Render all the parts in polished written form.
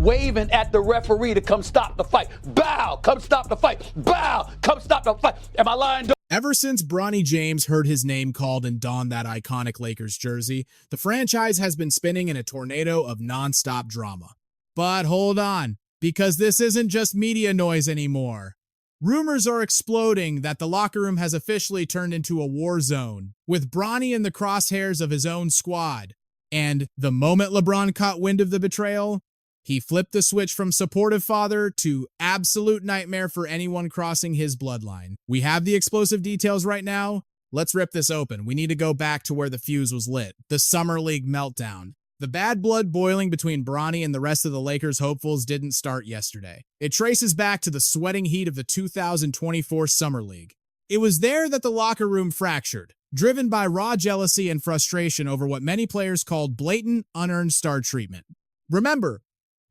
waving at the referee to come stop the fight. Bow, come stop the fight. Bow, come stop the fight. Am I lying? Ever since Bronny James heard his name called and donned that iconic Lakers jersey, the franchise has been spinning in a tornado of nonstop drama. But hold on, because this isn't just media noise anymore. Rumors are exploding that the locker room has officially turned into a war zone, with Bronny in the crosshairs of his own squad. And the moment LeBron caught wind of the betrayal, he flipped the switch from supportive father to absolute nightmare for anyone crossing his bloodline. We have the explosive details right now. Let's rip this open. We need to go back to where the fuse was lit, the Summer League meltdown. The bad blood boiling between Bronny and the rest of the Lakers hopefuls didn't start yesterday. It traces back to the sweating heat of the 2024 Summer League. It was there that the locker room fractured, driven by raw jealousy and frustration over what many players called blatant, unearned star treatment. Remember,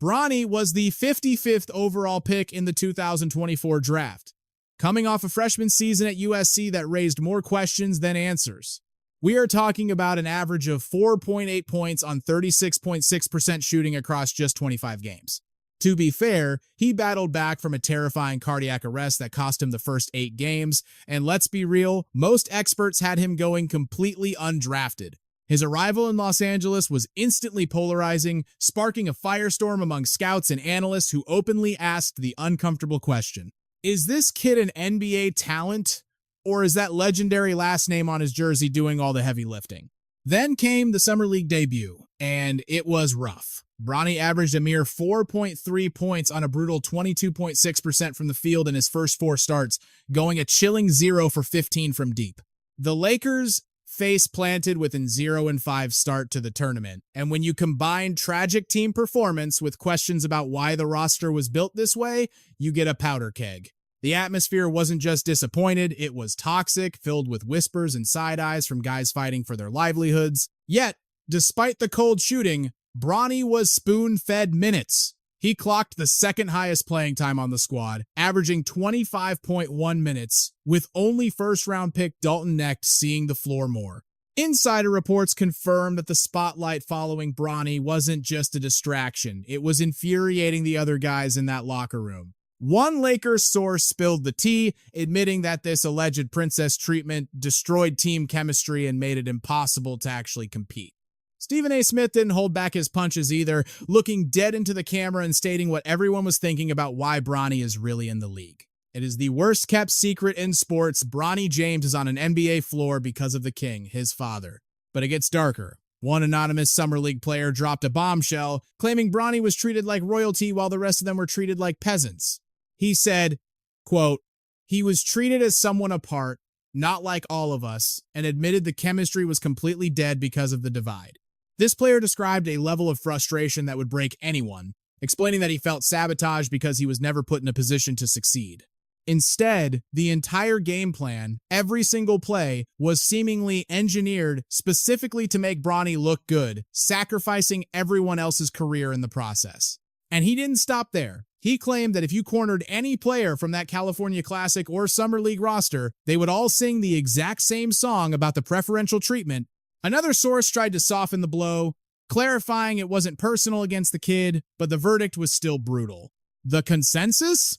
Bronny was the 55th overall pick in the 2024 draft, coming off a freshman season at USC that raised more questions than answers. We are talking about an average of 4.8 points on 36.6% shooting across just 25 games. To be fair, he battled back from a terrifying cardiac arrest that cost him the first 8 games, and let's be real, most experts had him going completely undrafted. His arrival in Los Angeles was instantly polarizing, sparking a firestorm among scouts and analysts who openly asked the uncomfortable question: is this kid an NBA talent, or is that legendary last name on his jersey doing all the heavy lifting? Then came the Summer League debut, and it was rough. Bronny averaged a mere 4.3 points on a brutal 22.6% from the field in his first 4 starts, going a chilling 0 for 15 from deep. The Lakers face planted with an 0-5 start to the tournament, and when you combine tragic team performance with questions about why the roster was built this way, you get a powder keg. The atmosphere wasn't just disappointed, it was toxic, filled with whispers and side eyes from guys fighting for their livelihoods. Yet, despite the cold shooting, Bronny was spoon-fed minutes. He clocked the second highest playing time on the squad, averaging 25.1 minutes, with only first-round pick Dalton Knecht seeing the floor more. Insider reports confirm that the spotlight following Bronny wasn't just a distraction. It was infuriating the other guys in that locker room. One Lakers source spilled the tea, admitting that this alleged princess treatment destroyed team chemistry and made it impossible to actually compete. Stephen A. Smith didn't hold back his punches either, looking dead into the camera and stating what everyone was thinking about why Bronny is really in the league. It is the worst kept secret in sports. Bronny James is on an NBA floor because of the king, his father. But it gets darker. One anonymous Summer League player dropped a bombshell, claiming Bronny was treated like royalty while the rest of them were treated like peasants. He said, quote, "He was treated as someone apart, not like all of us, and admitted the chemistry was completely dead because of the divide." This player described a level of frustration that would break anyone, explaining that he felt sabotaged because he was never put in a position to succeed. Instead, the entire game plan, every single play, was seemingly engineered specifically to make Bronny look good, sacrificing everyone else's career in the process. And he didn't stop there. He claimed that if you cornered any player from that California Classic or Summer League roster, they would all sing the exact same song about the preferential treatment. Another source tried to soften the blow, clarifying it wasn't personal against the kid, but the verdict was still brutal. The consensus?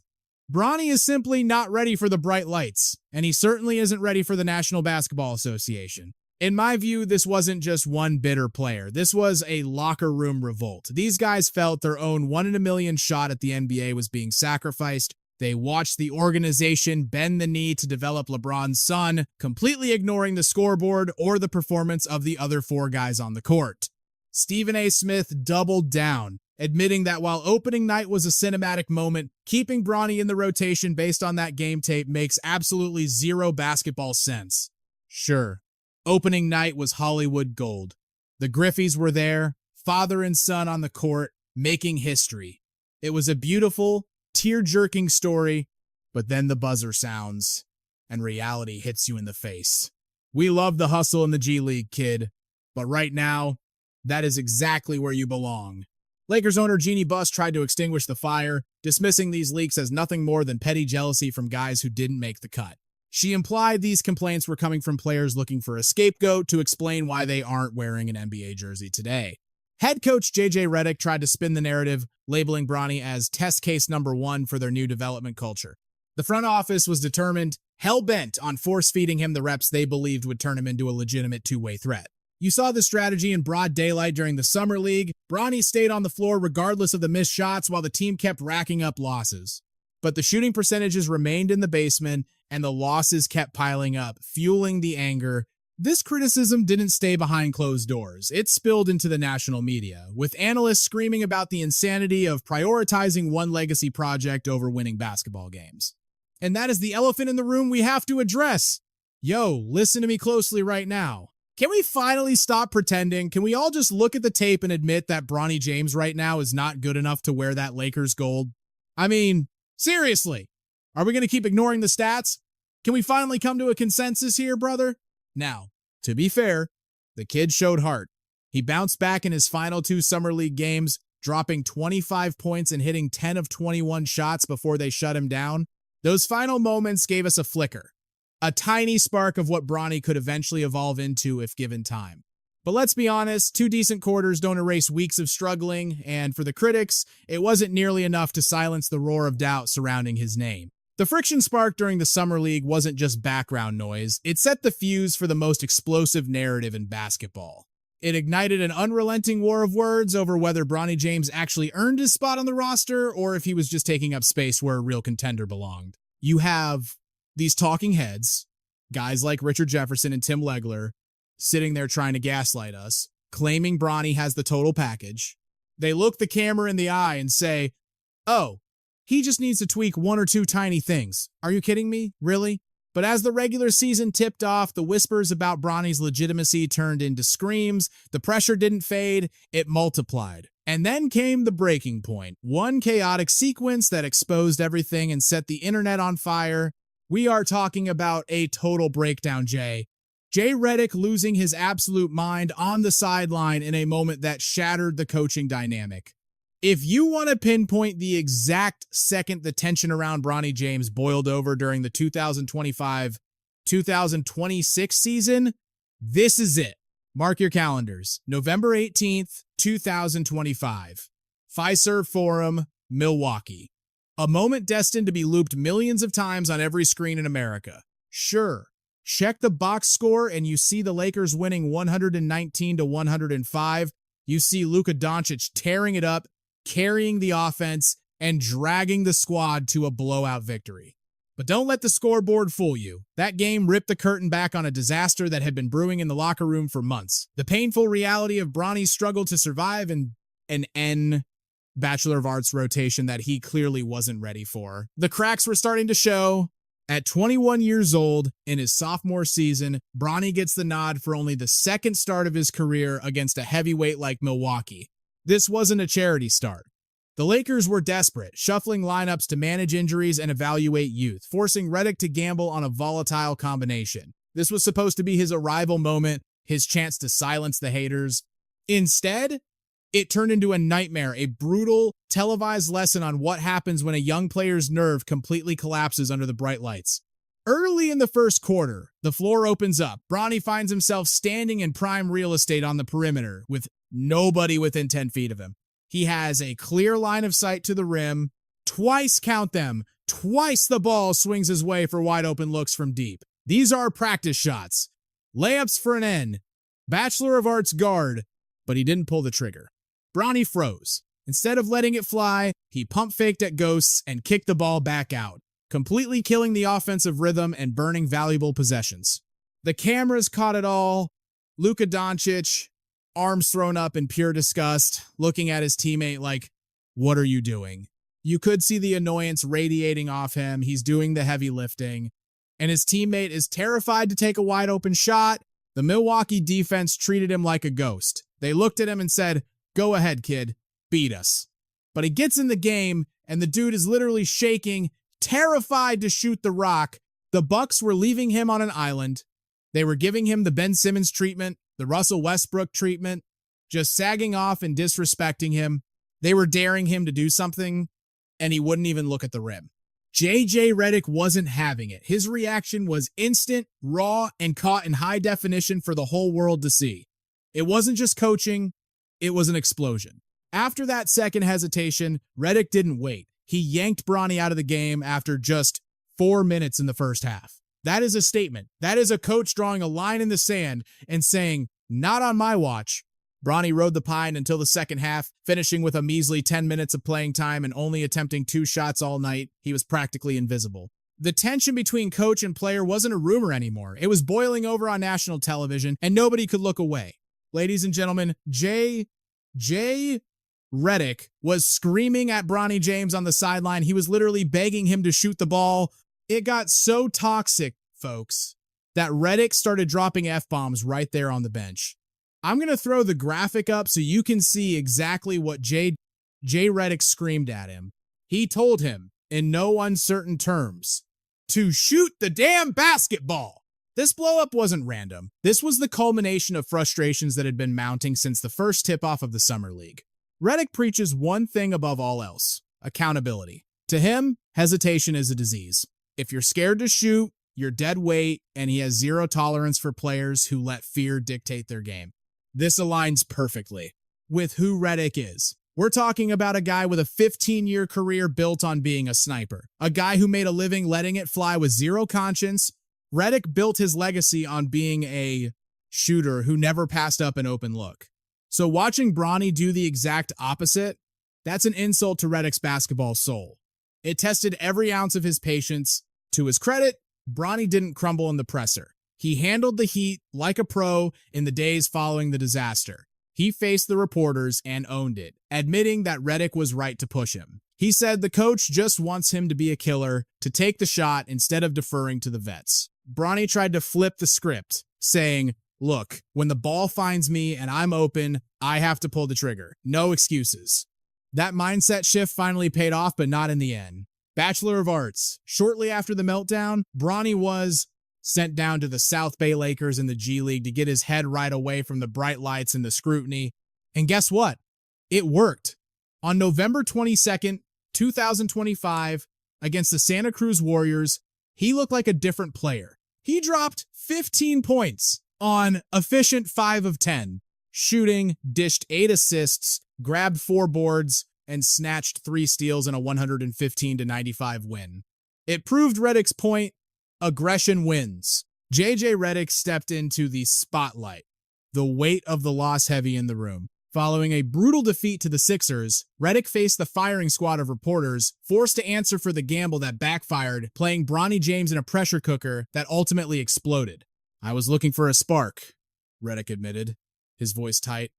Bronny is simply not ready for the bright lights, and he certainly isn't ready for the National Basketball Association. In my view, this wasn't just one bitter player. This was a locker room revolt. These guys felt their own 1 in a million shot at the NBA was being sacrificed. They watched the organization bend the knee to develop LeBron's son, completely ignoring the scoreboard or the performance of the other 4 guys on the court. Stephen A. Smith doubled down, admitting that while opening night was a cinematic moment, keeping Bronny in the rotation based on that game tape makes absolutely zero basketball sense. Sure, opening night was Hollywood gold. The Griffies were there, father and son on the court, making history. It was a beautiful, tear-jerking story, but then the buzzer sounds, and reality hits you in the face. We love the hustle in the G League, kid, but right now, that is exactly where you belong. Lakers owner Jeannie Buss tried to extinguish the fire, dismissing these leaks as nothing more than petty jealousy from guys who didn't make the cut. She implied these complaints were coming from players looking for a scapegoat to explain why they aren't wearing an NBA jersey today. Head coach JJ Redick tried to spin the narrative, labeling Bronny as test case number 1 for their new development culture. The front office was determined, hell-bent on force-feeding him the reps they believed would turn him into a legitimate two-way threat. You saw the strategy in broad daylight during the Summer League. Bronny stayed on the floor regardless of the missed shots while the team kept racking up losses. But the shooting percentages remained in the basement, and the losses kept piling up, fueling the anger. This criticism didn't stay behind closed doors. It spilled into the national media, with analysts screaming about the insanity of prioritizing one legacy project over winning basketball games. And that is the elephant in the room we have to address. Yo, listen to me closely right now. Can we finally stop pretending? Can we all just look at the tape and admit that Bronny James right now is not good enough to wear that Lakers gold? I mean, seriously, are we going to keep ignoring the stats? Can we finally come to a consensus here, brother? Now, to be fair, the kid showed heart. He bounced back in his final 2 Summer League games, dropping 25 points and hitting 10 of 21 shots before they shut him down. Those final moments gave us a flicker, a tiny spark of what Bronny could eventually evolve into if given time. But let's be honest, 2 decent quarters don't erase weeks of struggling, and for the critics, it wasn't nearly enough to silence the roar of doubt surrounding his name. The friction spark during the Summer League wasn't just background noise, it set the fuse for the most explosive narrative in basketball. It ignited an unrelenting war of words over whether Bronny James actually earned his spot on the roster or if he was just taking up space where a real contender belonged. You have these talking heads, guys like Richard Jefferson and Tim Legler, sitting there trying to gaslight us, claiming Bronny has the total package. They look the camera in the eye and say, "Oh, he just needs to tweak 1 or 2 tiny things. Are you kidding me? Really?" But as the regular season tipped off, the whispers about Bronny's legitimacy turned into screams. The pressure didn't fade, it multiplied. And then came the breaking point. One chaotic sequence that exposed everything and set the internet on fire. We are talking about a total breakdown, Jay. Jay Redick losing his absolute mind on the sideline in a moment that shattered the coaching dynamic. If you want to pinpoint the exact second the tension around Bronny James boiled over during the 2025-2026 season, this is it. Mark your calendars. November 18th, 2025. Fiserv Forum, Milwaukee. A moment destined to be looped millions of times on every screen in America. Sure, check the box score and you see the Lakers winning 119-105. You see Luka Dončić tearing it up, carrying the offense, and dragging the squad to a blowout victory. But don't let the scoreboard fool you. That game ripped the curtain back on a disaster that had been brewing in the locker room for months. The painful reality of Bronny's struggle to survive in an N Bachelor of Arts rotation that he clearly wasn't ready for. The cracks were starting to show. At 21 years old, in his sophomore season, Bronny gets the nod for only the second start of his career against a heavyweight like Milwaukee. This wasn't a charity start. The Lakers were desperate, shuffling lineups to manage injuries and evaluate youth, forcing Redick to gamble on a volatile combination. This was supposed to be his arrival moment, his chance to silence the haters. Instead, it turned into a nightmare, a brutal, televised lesson on what happens when a young player's nerve completely collapses under the bright lights. Early in the first quarter, the floor opens up. Bronny finds himself standing in prime real estate on the perimeter, with nobody within 10 feet of him. He has a clear line of sight to the rim. Twice, count them, twice the ball swings his way for wide open looks from deep. These are practice shots. Layups for an N. Bachelor of Arts guard, but he didn't pull the trigger. Bronny froze. Instead of letting it fly, he pump faked at ghosts and kicked the ball back out, completely killing the offensive rhythm and burning valuable possessions. The cameras caught it all. Luka Dončić, arms thrown up in pure disgust, looking at his teammate like, "What are you doing?" You could see the annoyance radiating off him. He's doing the heavy lifting, and his teammate is terrified to take a wide open shot. The Milwaukee defense treated him like a ghost. They looked at him and said, "Go ahead, kid, beat us." But he gets in the game, and the dude is literally shaking, terrified to shoot the rock. The Bucks were leaving him on an island. They were giving him the Ben Simmons treatment, the Russell Westbrook treatment, just sagging off and disrespecting him. They were daring him to do something, and he wouldn't even look at the rim. JJ Redick wasn't having it. His reaction was instant, raw, and caught in high definition for the whole world to see. It wasn't just coaching. it was an explosion. After that second hesitation, Redick didn't wait. He yanked Bronny out of the game after just 4 minutes in the first half. That is a statement. That is a coach drawing a line in the sand and saying, not on my watch. Bronny rode the pine until the second half, finishing with a measly 10 minutes of playing time and only attempting 2 shots all night. He was practically invisible. The tension between coach and player wasn't a rumor anymore. It was boiling over on national television, and nobody could look away. Ladies and gentlemen, J. Redick was screaming at Bronny James on the sideline. He was literally begging him to shoot the ball. It got so toxic, folks, that Redick started dropping F-bombs right there on the bench. I'm going to throw the graphic up so you can see exactly what J. Redick screamed at him. He told him, in no uncertain terms, to shoot the damn basketball. This blow-up wasn't random. This was the culmination of frustrations that had been mounting since the first tip-off of the Summer League. Redick preaches one thing above all else: accountability. To him, hesitation is a disease. If you're scared to shoot, you're dead weight, and he has zero tolerance for players who let fear dictate their game. This aligns perfectly with who Redick is. We're talking about a guy with a 15-year career built on being a sniper, a guy who made a living letting it fly with zero conscience. Redick built his legacy on being a shooter who never passed up an open look. So watching Bronny do the exact opposite, that's an insult to Redick's basketball soul. It tested every ounce of his patience. To his credit, Bronny didn't crumble in the presser. He handled the heat like a pro in the days following the disaster. He faced the reporters and owned it, admitting that Redick was right to push him. He said the coach just wants him to be a killer, to take the shot instead of deferring to the vets. Bronny tried to flip the script, saying, "Look, when the ball finds me and I'm open, I have to pull the trigger. No excuses." That mindset shift finally paid off, but not in the end. Bachelor of Arts. Shortly after the meltdown, Bronny was sent down to the South Bay Lakers in the G League to get his head right away from the bright lights and the scrutiny. And guess what? It worked. On November 22nd, 2025, against the Santa Cruz Warriors, he looked like a different player. He dropped 15 points on efficient 5 of 10, shooting, dished 8 assists, grabbed 4 boards, and snatched 3 steals in a 115-95 win. It proved Redick's point: aggression wins. JJ Redick stepped into the spotlight, the weight of the loss heavy in the room. Following a brutal defeat to the Sixers, Redick faced the firing squad of reporters, forced to answer for the gamble that backfired, playing Bronny James in a pressure cooker that ultimately exploded. "I was looking for a spark," Redick admitted, his voice tight.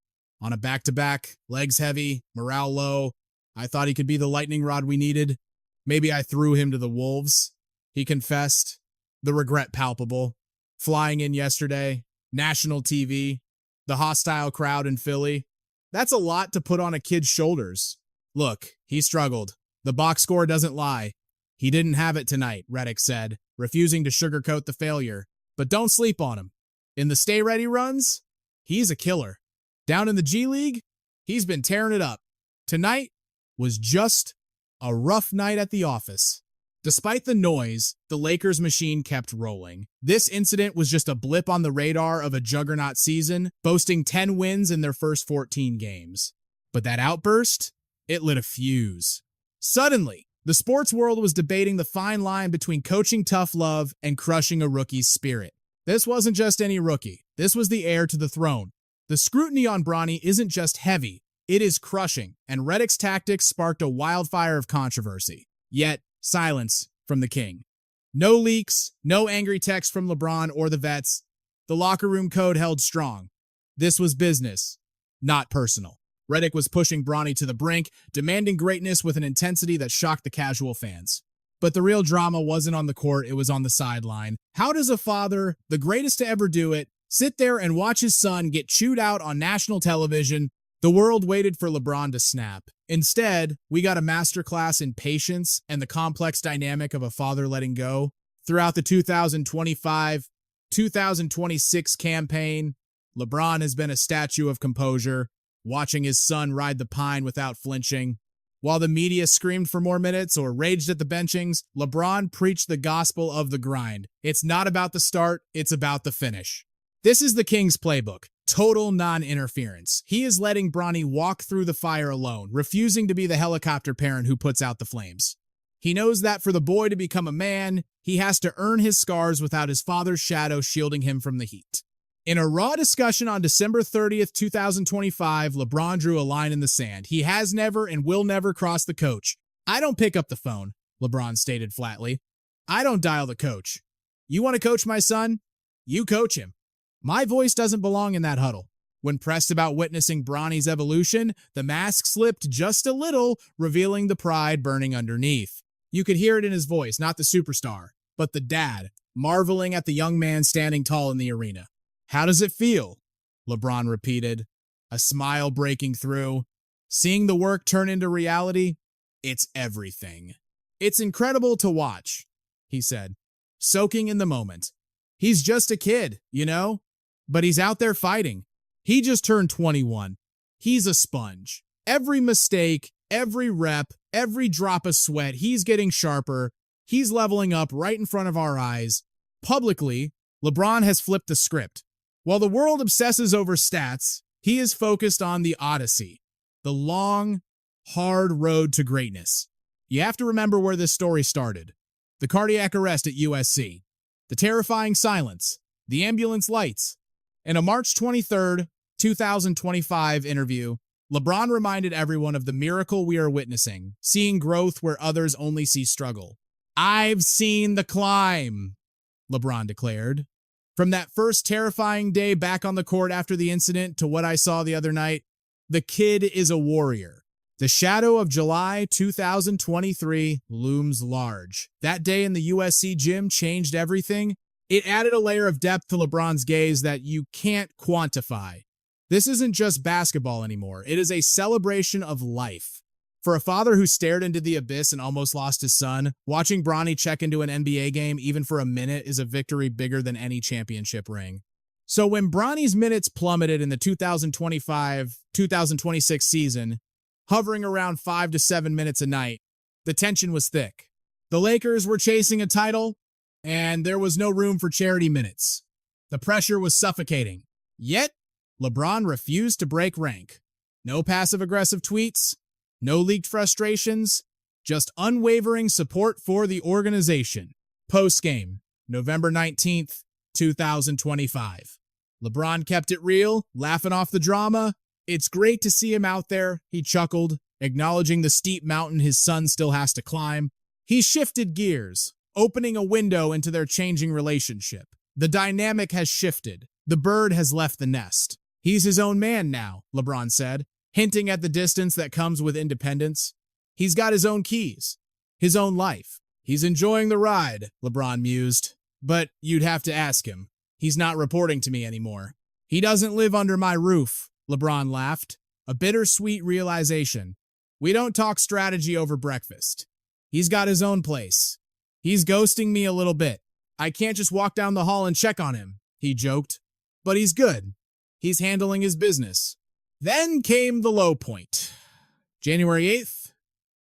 "On a back-to-back, legs heavy, morale low. I thought he could be the lightning rod we needed. Maybe I threw him to the wolves," he confessed, the regret palpable. Flying in yesterday, national TV, the hostile crowd in Philly. That's a lot to put on a kid's shoulders. "Look, he struggled. The box score doesn't lie. He didn't have it tonight," Redick said, refusing to sugarcoat the failure. "But don't sleep on him. In the Stay Ready runs, he's a killer. Down in the G League, he's been tearing it up. Tonight was just a rough night at the office." Despite the noise, the Lakers machine kept rolling. This incident was just a blip on the radar of a juggernaut season, boasting 10 wins in their first 14 games. But that outburst, it lit a fuse. Suddenly, the sports world was debating the fine line between coaching tough love and crushing a rookie's spirit. This wasn't just any rookie. This was the heir to the throne. The scrutiny on Bronny isn't just heavy, it is crushing, and Redick's tactics sparked a wildfire of controversy. Yet, silence from the king. No leaks, no angry texts from LeBron or the vets. The locker room code held strong. This was business, not personal. Redick was pushing Bronny to the brink, demanding greatness with an intensity that shocked the casual fans. But the real drama wasn't on the court, it was on the sideline. How does a father, the greatest to ever do it, sit there and watch his son get chewed out on national television? The world waited for LeBron to snap. Instead, we got a masterclass in patience and the complex dynamic of a father letting go. Throughout the 2025-2026 campaign, LeBron has been a statue of composure, watching his son ride the pine without flinching. While the media screamed for more minutes or raged at the benchings, LeBron preached the gospel of the grind. It's not about the start, it's about the finish. This is the King's playbook. Total non-interference. He is letting Bronny walk through the fire alone, refusing to be the helicopter parent who puts out the flames. He knows that for the boy to become a man, he has to earn his scars without his father's shadow shielding him from the heat. In a raw discussion on December 30th, 2025, LeBron drew a line in the sand. He has never and will never cross the coach. I don't pick up the phone, LeBron stated flatly. I don't dial the coach. You want to coach my son? You coach him. My voice doesn't belong in that huddle. When pressed about witnessing Bronny's evolution, the mask slipped just a little, revealing the pride burning underneath. You could hear it in his voice, not the superstar, but the dad, marveling at the young man standing tall in the arena. How does it feel? LeBron repeated, a smile breaking through. Seeing the work turn into reality? It's everything. It's incredible to watch, he said, soaking in the moment. He's just a kid, you know? But he's out there fighting. He just turned 21. He's a sponge. Every mistake, every rep, every drop of sweat, he's getting sharper. He's leveling up right in front of our eyes. Publicly, LeBron has flipped the script. While the world obsesses over stats, he is focused on the odyssey, the long, hard road to greatness. You have to remember where this story started. The cardiac arrest at USC, the terrifying silence, the ambulance lights. In a March 23rd, 2025 interview, LeBron reminded everyone of the miracle we are witnessing, seeing growth where others only see struggle. I've seen the climb, LeBron declared. From that first terrifying day back on the court after the incident to what I saw the other night, the kid is a warrior. The shadow of July 2023 looms large. That day in the USC gym changed everything. It added a layer of depth to LeBron's gaze that you can't quantify. This isn't just basketball anymore. It is a celebration of life. For a father who stared into the abyss and almost lost his son, watching Bronny check into an NBA game even for a minute is a victory bigger than any championship ring. So when Bronny's minutes plummeted in the 2025-2026 season, hovering around 5 to 7 minutes a night, the tension was thick. The Lakers were chasing a title, and there was no room for charity minutes. The pressure was suffocating. Yet, LeBron refused to break rank. No passive-aggressive tweets, no leaked frustrations, just unwavering support for the organization. Post-game, November 19th, 2025. LeBron kept it real, laughing off the drama. It's great to see him out there, he chuckled, acknowledging the steep mountain his son still has to climb. He shifted gears, opening a window into their changing relationship. The dynamic has shifted. The bird has left the nest. He's his own man now, LeBron said, hinting at the distance that comes with independence. He's got his own keys, his own life. He's enjoying the ride, LeBron mused. But you'd have to ask him. He's not reporting to me anymore. He doesn't live under my roof, LeBron laughed, a bittersweet realization. We don't talk strategy over breakfast. He's got his own place. He's ghosting me a little bit. I can't just walk down the hall and check on him, he joked. But he's good. He's handling his business. Then came the low point. January 8th,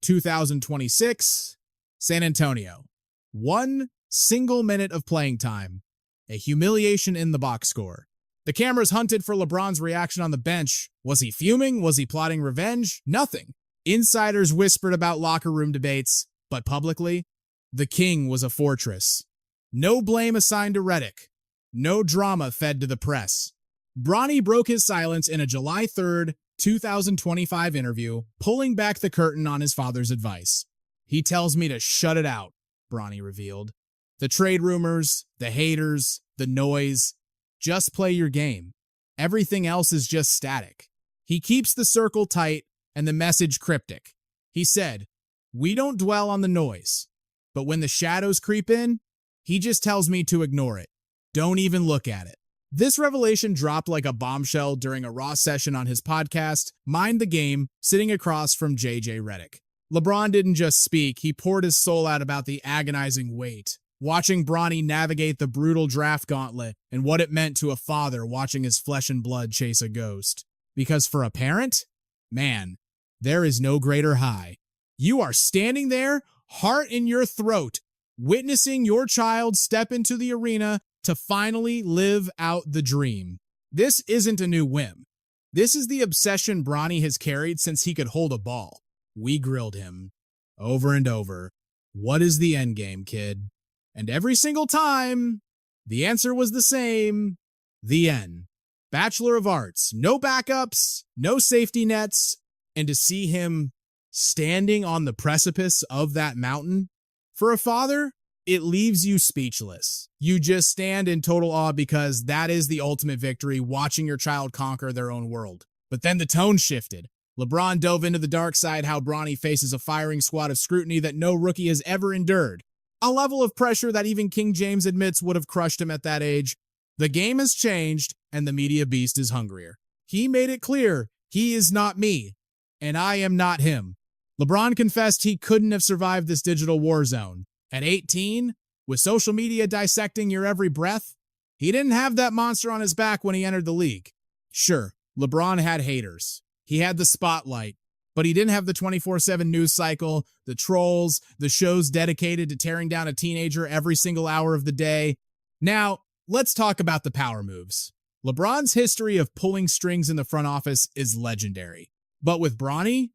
2026, San Antonio. 1 single minute of playing time. A humiliation in the box score. The cameras hunted for LeBron's reaction on the bench. Was he fuming? Was he plotting revenge? Nothing. Insiders whispered about locker room debates, but publicly, the king was a fortress. No blame assigned to Redick. No drama fed to the press. Bronny broke his silence in a July 3rd, 2025 interview, pulling back the curtain on his father's advice. He tells me to shut it out, Bronny revealed. The trade rumors, the haters, the noise. Just play your game. Everything else is just static. He keeps the circle tight and the message cryptic. He said, we don't dwell on the noise, but when the shadows creep in, he just tells me to ignore it. Don't even look at it. This revelation dropped like a bombshell during a raw session on his podcast, Mind the Game, sitting across from JJ Redick. LeBron didn't just speak, he poured his soul out about the agonizing weight. Watching Bronny navigate the brutal draft gauntlet and what it meant to a father watching his flesh and blood chase a ghost. Because for a parent, man, there is no greater high. You are standing there, heart in your throat, witnessing your child step into the arena to finally live out the dream. This isn't a new whim. This is the obsession Bronny has carried since he could hold a ball. We grilled him over and over. What is the end game, kid? And every single time, the answer was the same. The end. Bachelor of Arts. No backups, no safety nets. And to see him standing on the precipice of that mountain, for a father, it leaves you speechless. You just stand in total awe because that is the ultimate victory, watching your child conquer their own world. But then the tone shifted. LeBron dove into the dark side, how Bronny faces a firing squad of scrutiny that no rookie has ever endured. A level of pressure that even King James admits would have crushed him at that age. The game has changed, and the media beast is hungrier. He made it clear, he is not me, and I am not him. LeBron confessed he couldn't have survived this digital war zone. At 18, with social media dissecting your every breath, he didn't have that monster on his back when he entered the league. Sure, LeBron had haters. He had the spotlight, but he didn't have the 24/7 news cycle, the trolls, the shows dedicated to tearing down a teenager every single hour of the day. Now, let's talk about the power moves. LeBron's history of pulling strings in the front office is legendary. But with Bronny,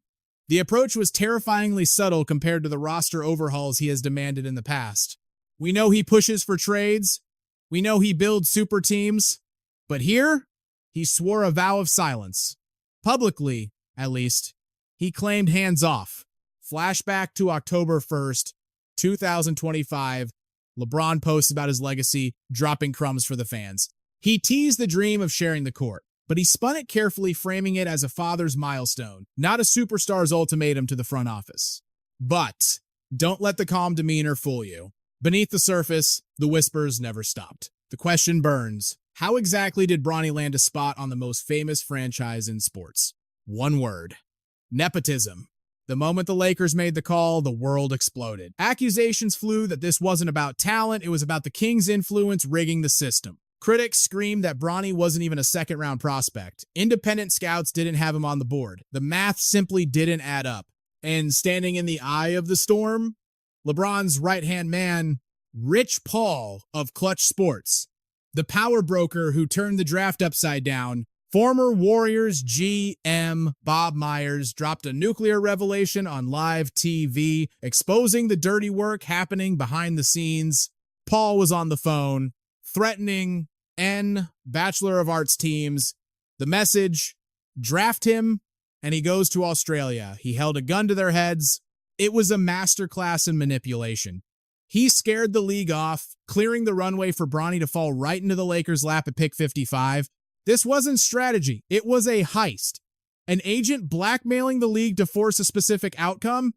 the approach was terrifyingly subtle compared to the roster overhauls he has demanded in the past. We know he pushes for trades. We know he builds super teams. But here, he swore a vow of silence. Publicly, at least, he claimed hands off. Flashback to October 1st, 2025. LeBron posts about his legacy, dropping crumbs for the fans. He teased the dream of sharing the court, but he spun it carefully, framing it as a father's milestone, not a superstar's ultimatum to the front office. But don't let the calm demeanor fool you. Beneath the surface, the whispers never stopped. The question burns. How exactly did Bronny land a spot on the most famous franchise in sports? One word. Nepotism. The moment the Lakers made the call, the world exploded. Accusations flew that this wasn't about talent, it was about the Kings' influence rigging the system. Critics screamed that Bronny wasn't even a second-round prospect. Independent scouts didn't have him on the board. The math simply didn't add up. And standing in the eye of the storm, LeBron's right-hand man, Rich Paul of Clutch Sports, the power broker who turned the draft upside down. Former Warriors GM Bob Myers dropped a nuclear revelation on live TV, exposing the dirty work happening behind the scenes. Paul was on the phone, threatening Bachelor of Arts teams. The message, draft him, and he goes to Australia. He held a gun to their heads. It was a masterclass in manipulation. He scared the league off, clearing the runway for Bronny to fall right into the Lakers' lap at pick 55. This wasn't strategy. It was a heist. An agent blackmailing the league to force a specific outcome?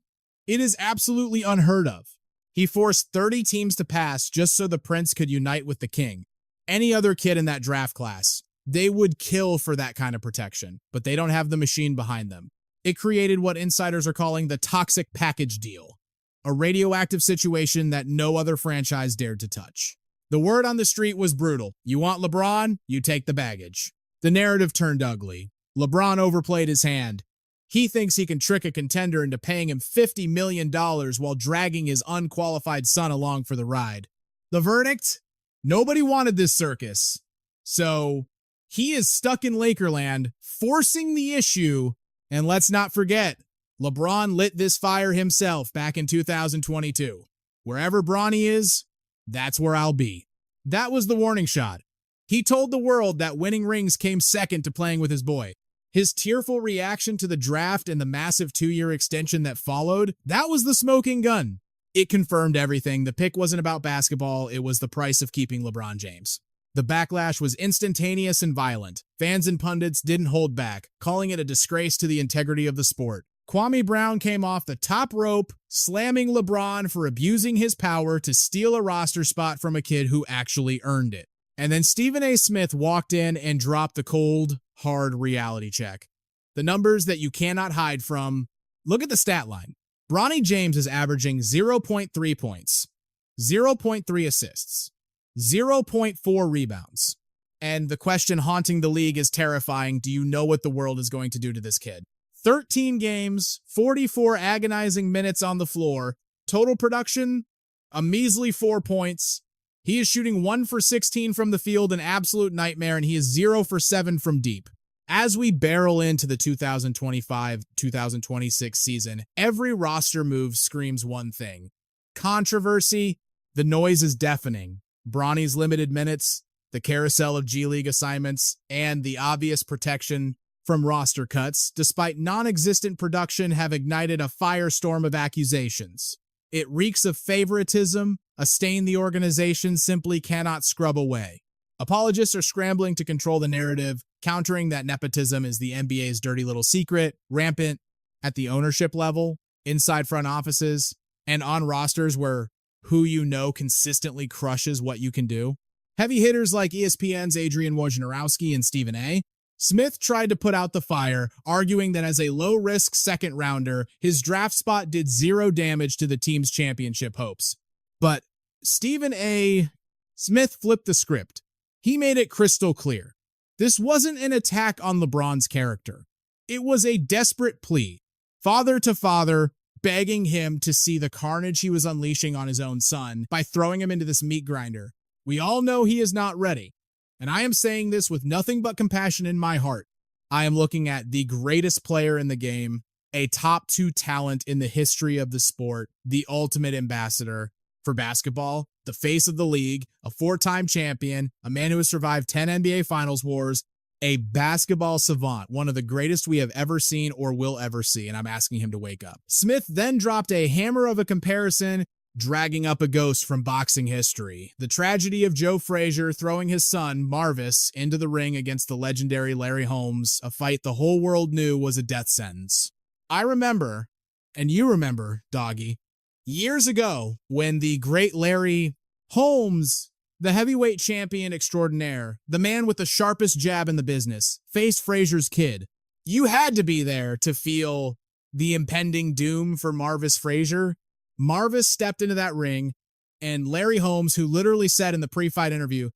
It is absolutely unheard of. He forced 30 teams to pass just so the prince could unite with the king. Any other kid in that draft class, they would kill for that kind of protection, but they don't have the machine behind them. It created what insiders are calling the toxic package deal, a radioactive situation that no other franchise dared to touch. The word on the street was brutal. You want LeBron? You take the baggage. The narrative turned ugly. LeBron overplayed his hand. He thinks he can trick a contender into paying him $50 million while dragging his unqualified son along for the ride. The verdict? Nobody wanted this circus. So he is stuck in Lakerland, forcing the issue. And let's not forget, LeBron lit this fire himself back in 2022. Wherever Bronny is, that's where I'll be. That was the warning shot. He told the world that winning rings came second to playing with his boy. His tearful reaction to the draft and the massive 2-year extension that followed, that was the smoking gun. It confirmed everything. The pick wasn't about basketball. It was the price of keeping LeBron James. The backlash was instantaneous and violent. Fans and pundits didn't hold back, calling it a disgrace to the integrity of the sport. Kwame Brown came off the top rope, slamming LeBron for abusing his power to steal a roster spot from a kid who actually earned it. And then Stephen A. Smith walked in and dropped the cold, hard reality check. The numbers that you cannot hide from. Look at the stat line. Bronny James is averaging 0.3 points, 0.3 assists, 0.4 rebounds. And the question haunting the league is terrifying. Do you know what the world is going to do to this kid? 13 games, 44 agonizing minutes on the floor, total production, a measly 4 points, He is shooting 1 for 16 from the field, an absolute nightmare, and he is 0 for 7 from deep. As we barrel into the 2025-2026 season, every roster move screams one thing. Controversy, the noise is deafening. Bronny's limited minutes, the carousel of G League assignments, and the obvious protection from roster cuts, despite non-existent production, have ignited a firestorm of accusations. It reeks of favoritism, a stain the organization simply cannot scrub away. Apologists are scrambling to control the narrative, countering that nepotism is the NBA's dirty little secret, rampant at the ownership level, inside front offices, and on rosters where who you know consistently crushes what you can do. Heavy hitters like ESPN's Adrian Wojnarowski and Stephen A. Smith tried to put out the fire, arguing that as a low-risk second-rounder, his draft spot did 0 damage to the team's championship hopes. But Stephen A. Smith flipped the script. He made it crystal clear. This wasn't an attack on LeBron's character. It was a desperate plea, father to father, begging him to see the carnage he was unleashing on his own son by throwing him into this meat grinder. We all know he is not ready. And I am saying this with nothing but compassion in my heart. I am looking at the greatest player in the game, a top 2 talent in the history of the sport, the ultimate ambassador for basketball, the face of the league, a 4-time champion, a man who has survived 10 NBA Finals wars, a basketball savant, one of the greatest we have ever seen or will ever see, and I'm asking him to wake up. Smith then dropped a hammer of a comparison, dragging up a ghost from boxing history. The tragedy of Joe Frazier throwing his son, Marvis, into the ring against the legendary Larry Holmes, a fight the whole world knew was a death sentence. I remember, and you remember, Doggy, years ago when the great Larry Holmes, the heavyweight champion extraordinaire, the man with the sharpest jab in the business, faced Frazier's kid. You had to be there to feel the impending doom for Marvis Frazier. Marvis stepped into that ring, and Larry Holmes, who literally said in the pre-fight interview,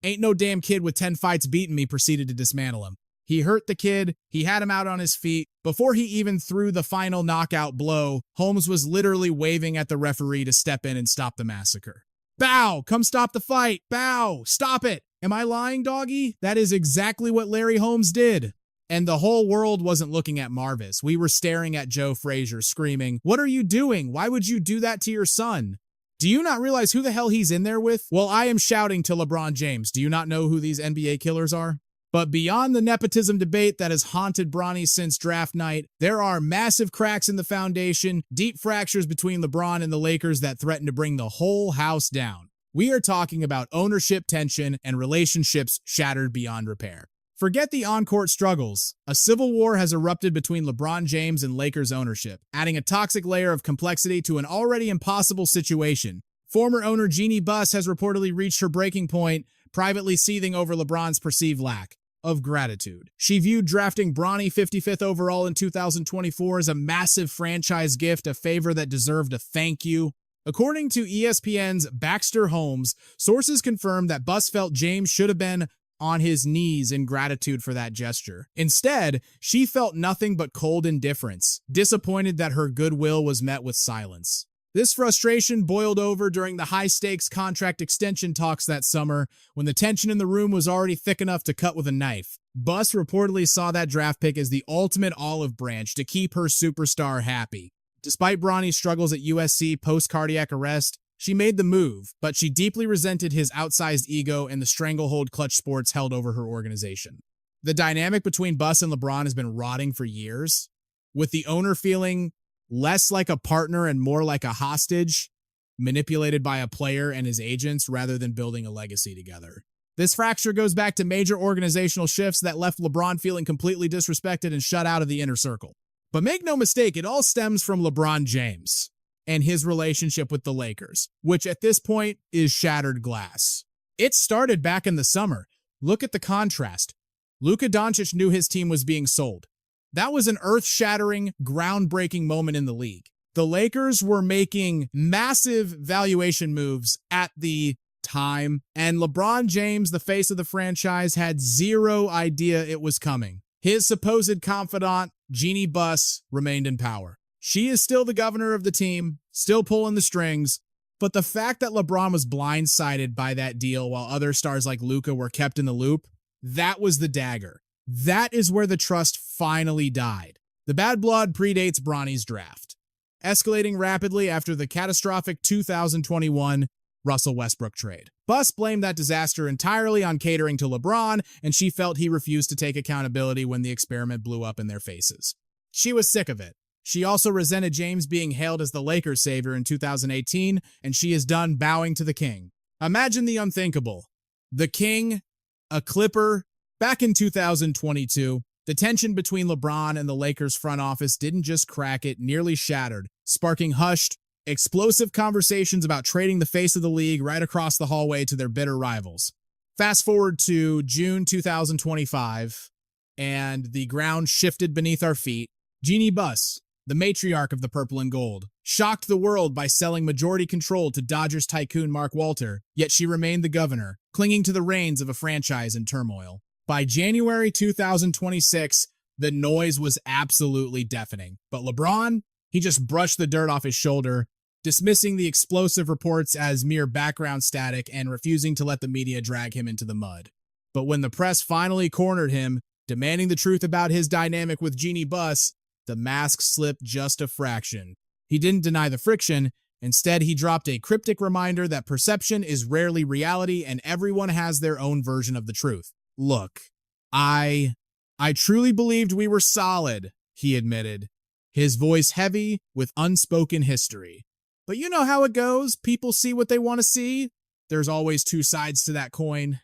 "Ain't no damn kid with 10 fights beating me," proceeded to dismantle him. He hurt the kid. He had him out on his feet. Before he even threw the final knockout blow, Holmes was literally waving at the referee to step in and stop the massacre. Bow, come stop the fight. Bow, stop it. Am I lying, Doggy? That is exactly what Larry Holmes did. And the whole world wasn't looking at Marvis. We were staring at Joe Frazier, screaming, "What are you doing? Why would you do that to your son? Do you not realize who the hell he's in there with?" Well, I am shouting to LeBron James. Do you not know who these NBA killers are? But beyond the nepotism debate that has haunted Bronny since draft night, there are massive cracks in the foundation, deep fractures between LeBron and the Lakers that threaten to bring the whole house down. We are talking about ownership tension and relationships shattered beyond repair. Forget the on-court struggles. A civil war has erupted between LeBron James and Lakers ownership, adding a toxic layer of complexity to an already impossible situation. Former owner Jeannie Buss has reportedly reached her breaking point, privately seething over LeBron's perceived lack of gratitude. She viewed drafting Bronny 55th overall in 2024 as a massive franchise gift, a favor that deserved a thank you. According to ESPN's Baxter Holmes, sources confirmed that Buss felt James should have been on his knees in gratitude for that gesture. Instead, she felt nothing but cold indifference, disappointed that her goodwill was met with silence. This frustration boiled over during the high-stakes contract extension talks that summer, when the tension in the room was already thick enough to cut with a knife. Buss reportedly saw that draft pick as the ultimate olive branch to keep her superstar happy. Despite Bronny's struggles at USC post-cardiac arrest, she made the move, but she deeply resented his outsized ego and the stranglehold Clutch Sports held over her organization. The dynamic between Buss and LeBron has been rotting for years, with the owner feeling less like a partner and more like a hostage, manipulated by a player and his agents rather than building a legacy together. This fracture goes back to major organizational shifts that left LeBron feeling completely disrespected and shut out of the inner circle. But make no mistake, it all stems from LeBron James and his relationship with the Lakers, which at this point is shattered glass. It started back in the summer. Look at the contrast. Luka Dončić knew his team was being sold. That was an earth-shattering, groundbreaking moment in the league. The Lakers were making massive valuation moves at the time, and LeBron James, the face of the franchise, had zero idea it was coming. His supposed confidant, Jeannie Buss, remained in power. She is still the governor of the team, still pulling the strings. But the fact that LeBron was blindsided by that deal while other stars like Luka were kept in the loop, that was the dagger. That is where the trust finally died. The bad blood predates Bronny's draft, escalating rapidly after the catastrophic 2021 Russell Westbrook trade. Buss blamed that disaster entirely on catering to LeBron, and she felt he refused to take accountability when the experiment blew up in their faces. She was sick of it. She also resented James being hailed as the Lakers' savior in 2018, and she is done bowing to the king. Imagine the unthinkable. The king, a Clipper. Back in 2022, the tension between LeBron and the Lakers front office didn't just crack, it nearly shattered, sparking hushed, explosive conversations about trading the face of the league right across the hallway to their bitter rivals. Fast forward to June 2025, and the ground shifted beneath our feet. Jeannie Buss, the matriarch of the purple and gold, shocked the world by selling majority control to Dodgers tycoon Mark Walter, yet she remained the governor, clinging to the reins of a franchise in turmoil. By January 2026, the noise was absolutely deafening. But LeBron, he just brushed the dirt off his shoulder, dismissing the explosive reports as mere background static and refusing to let the media drag him into the mud. But when the press finally cornered him, demanding the truth about his dynamic with Jeannie Buss, the mask slipped just a fraction. He didn't deny the friction. Instead, he dropped a cryptic reminder that perception is rarely reality and everyone has their own version of the truth. Look, I truly believed we were solid, he admitted, his voice heavy with unspoken history. But you know how it goes. People see what they want to see. There's always two sides to that coin,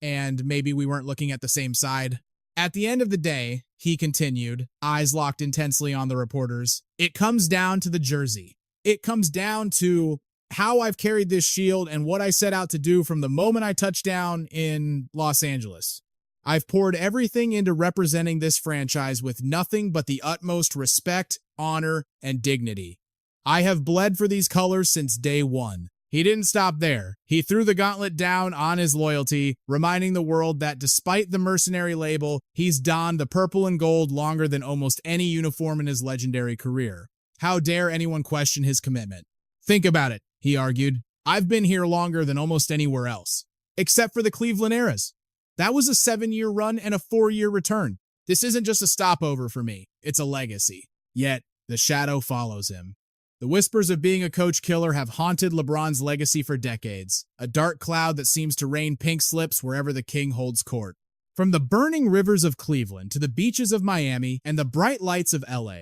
and maybe we weren't looking at the same side. At the end of the day, he continued, eyes locked intensely on the reporters, it comes down to the jersey. It comes down to how I've carried this shield and what I set out to do from the moment I touched down in Los Angeles. I've poured everything into representing this franchise with nothing but the utmost respect, honor, and dignity. I have bled for these colors since day one. He didn't stop there. He threw the gauntlet down on his loyalty, reminding the world that despite the mercenary label, he's donned the purple and gold longer than almost any uniform in his legendary career. How dare anyone question his commitment? Think about it, he argued. I've been here longer than almost anywhere else, except for the Cleveland eras. That was a 7-year run and a 4-year return. This isn't just a stopover for me, it's a legacy. Yet, the shadow follows him. The whispers of being a coach killer have haunted LeBron's legacy for decades, a dark cloud that seems to rain pink slips wherever the king holds court. From the burning rivers of Cleveland to the beaches of Miami and the bright lights of LA,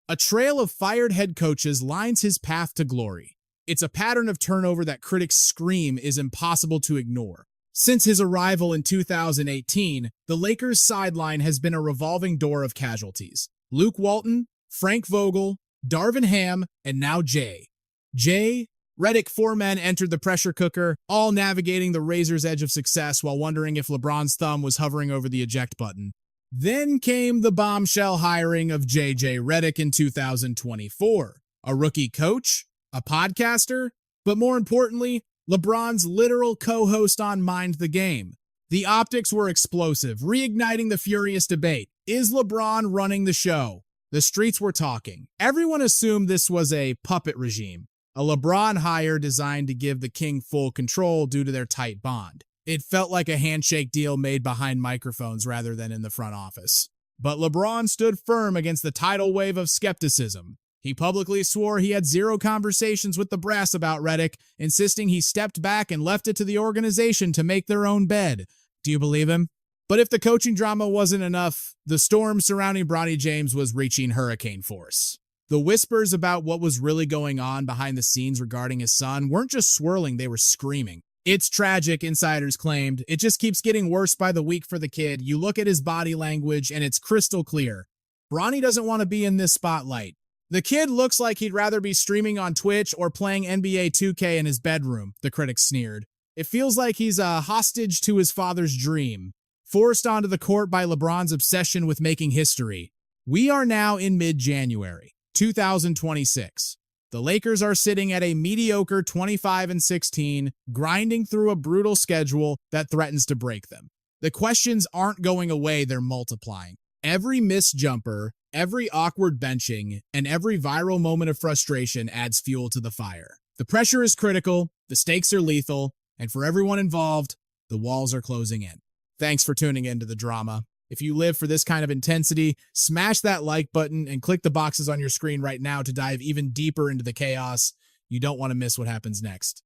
a trail of fired head coaches lines his path to glory. It's a pattern of turnover that critics scream is impossible to ignore. Since his arrival in 2018, the Lakers' sideline has been a revolving door of casualties. Luke Walton, Frank Vogel, Darvin Ham, and now Jay. Redick, 4 men entered the pressure cooker, all navigating the razor's edge of success while wondering if LeBron's thumb was hovering over the eject button. Then came the bombshell hiring of J.J. Redick in 2024. A rookie coach, a podcaster, but more importantly, LeBron's literal co-host on Mind the Game. The optics were explosive, reigniting the furious debate. Is LeBron running the show? The streets were talking. Everyone assumed this was a puppet regime, a LeBron hire designed to give the king full control due to their tight bond. It felt like a handshake deal made behind microphones rather than in the front office. But LeBron stood firm against the tidal wave of skepticism. He publicly swore he had zero conversations with the brass about Redick, insisting he stepped back and left it to the organization to make their own bed. Do you believe him? But if the coaching drama wasn't enough, the storm surrounding Bronny James was reaching hurricane force. The whispers about what was really going on behind the scenes regarding his son weren't just swirling, they were screaming. It's tragic, insiders claimed. It just keeps getting worse by the week for the kid. You look at his body language and it's crystal clear. Bronny doesn't want to be in this spotlight. The kid looks like he'd rather be streaming on Twitch or playing NBA 2K in his bedroom, the critics sneered. It feels like he's a hostage to his father's dream, forced onto the court by LeBron's obsession with making history. We are now in mid-January, 2026. The Lakers are sitting at a mediocre 25-16, grinding through a brutal schedule that threatens to break them. The questions aren't going away, they're multiplying. Every missed jumper, every awkward benching, and every viral moment of frustration adds fuel to the fire. The pressure is critical, the stakes are lethal, and for everyone involved, the walls are closing in. Thanks for tuning into the drama. If you live for this kind of intensity, smash that like button and click the boxes on your screen right now to dive even deeper into the chaos. You don't want to miss what happens next.